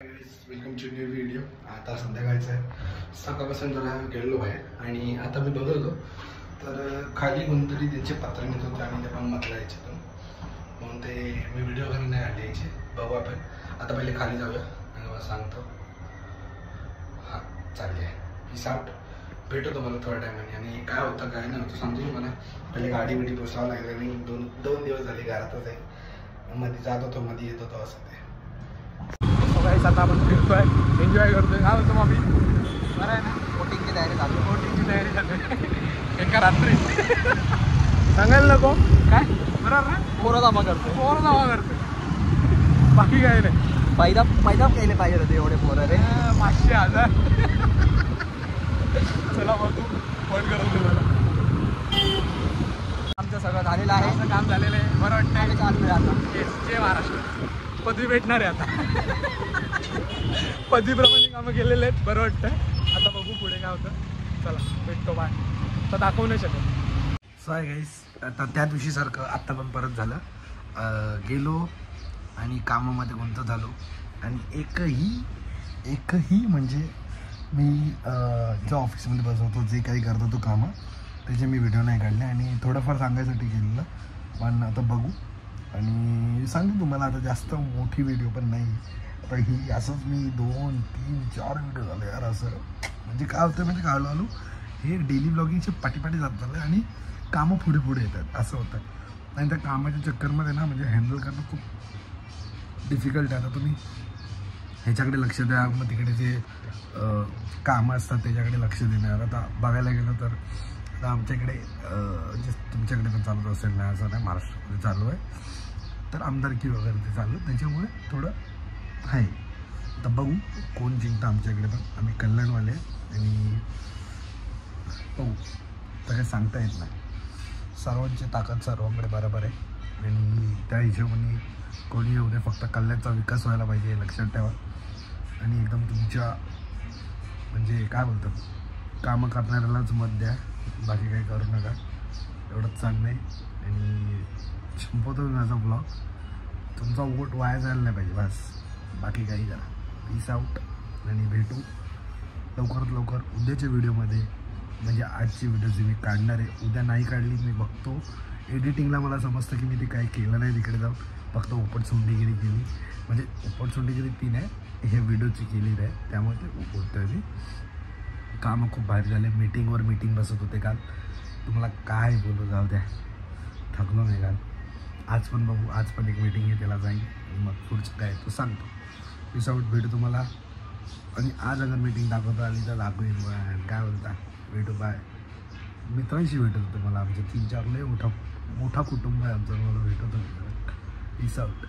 Welcome to new video. आता संध्याकाळचं आहे, सकाळपासून जरा गेलो बाहेर आणि आता मी बघतो तर खाली कोणतरी त्यांचे पत्र नेत होते आणि ते पण म्हटलं याच्यातून, म्हणून ते मी व्हिडिओ घरी नाही आणले यायचे। बघू आपण आता पहिले खाली जाऊया आणि मला सांगतो। हां चालले पीस आउट, भेटतो तुम्हाला थोड्या टायमाने आणि काय होतं काय नाही होतं सांगतो तुम्हाला। पहिले गाडी बिडी पोसावं लागेल आणि दोन दिवस झाले घरातच आहे, मध्ये जात होतो मध्ये येत होतो असं ते। आता आपण फिरतोय, एन्जॉय करतोय। काय होतं मग बरं आहे ना? बोटिंगची तयारी चालू, बोटिंगची तयारी चालू एका रात्री सांगायला नको काय बरोबर ना? पोरं जमा करतो, पोरं जमा करतोय, बाकी काय नाही। पैदा केले पाहिजे होते एवढे पोरं रे, 500,000। चला मग तू फोन करून तुम्हाला आमचं सगळं झालेलं आहे, आमचं काम झालेलं आहे। बरं वाटतंय चालू आहे आता। जय महाराष्ट्र, पदवी भेटणार आहे आता। पदवीप्रमाणे कामं केलेले आहेत, बरं वाटतंय। आता बघू पुढे काय होतं, चला भेटतो, बाय। तर दाखवू नाही शकत। सो आहे गाईस, आता त्या दिवशी सारखं आत्ता पण परत झालं, गेलो आणि कामामध्ये गुंत झालो आणि एकही म्हणजे मी जो ऑफिसमध्ये बसवतो जे काही करतो तो कामं त्याचे मी व्हिडिओ नाही काढले आणि थोडंफार सांगायसाठी केलेलं, पण आता बघू आणि सांगतो तुम्हाला। आता जास्त मोठी व्हिडिओ पण नाही, आता ही असंच मी 2, 3, 4 व्हिडिओ झाले यार। असं म्हणजे काय होतं म्हणजे हळूहळू हे डेली ब्लॉगिंगचे पाठी जात झालं आणि कामं पुढे येतात असं होतं। आणि त्या कामाच्या चक्करमध्ये ना म्हणजे हँडल करणं खूप डिफिकल्ट आहे। आता तुम्ही ह्याच्याकडे लक्ष द्या, मग तिकडे जे कामं असतात त्याच्याकडे लक्ष देणार। आता बघायला गेलं तर आता आमच्याकडे जे तुमच्याकडे पण चालूच असेल ना, असं नाही महाराष्ट्रामध्ये चालू आहे, तर आमदारकी वगैरे ते चालू, त्याच्यामुळे थोडं आहे। आता बघू कोण जिंकतं आमच्याकडे, पण आम्ही कल्याणवाले आणि बघू, तर काही सांगता येत नाही। सर्वांची ताकद सर्वांकडे बरोबर आहे आणि त्या हिशोबाने कोणी येऊ दे, फक्त कल्याणचा विकास व्हायला पाहिजे हे लक्षात ठेवा आणि एकदम तुमच्या म्हणजे काय बोलतात कामं करणाऱ्यालाच मत द्या, बाकी काही करू नका, एवढंच चांगलं आहे। आणि संपवतो मी माझा ब्लॉग, तुमचा वोट वाया जायला नाही पाहिजे बस, बाकी काही करा। पीस आउट आणि भेटू लवकरात लवकर उद्याच्या व्हिडिओमध्ये। म्हणजे आजची व्हिडिओ जी मी काढणार आहे, उद्या नाही काढली मी बघतो एडिटिंगला, मला समजतं की मी ते काही केलं नाही तिकडे जाऊन, फक्त उपटसोंडीगिरी केली, म्हणजे उपटसोंडीगिरी ती नाही, हे व्हिडिओची केलेली आहे, त्यामुळे ते बोलतोय मी। कामं खूप भारी झाले, मीटिंग बसत होते काल, तुम्हाला काय बोलू, जाऊ द्या, थकलो नाही काल। आज पण बघू, आज पण एक मीटिंग आहे, त्याला जाईन आणि मग पुढचं काय तो सांगतो। पीस आउट, भेटू तुम्हाला। आणि आज अगर मीटिंग दाखवता आली तर दाखवेन, काय बोलता, भेटू, बाय। मित्रांशी भेटत होतं मला, आमचं 3-4 लय मोठा कुटुंब आहे आमचं, मला भेटत होतं। Peace out.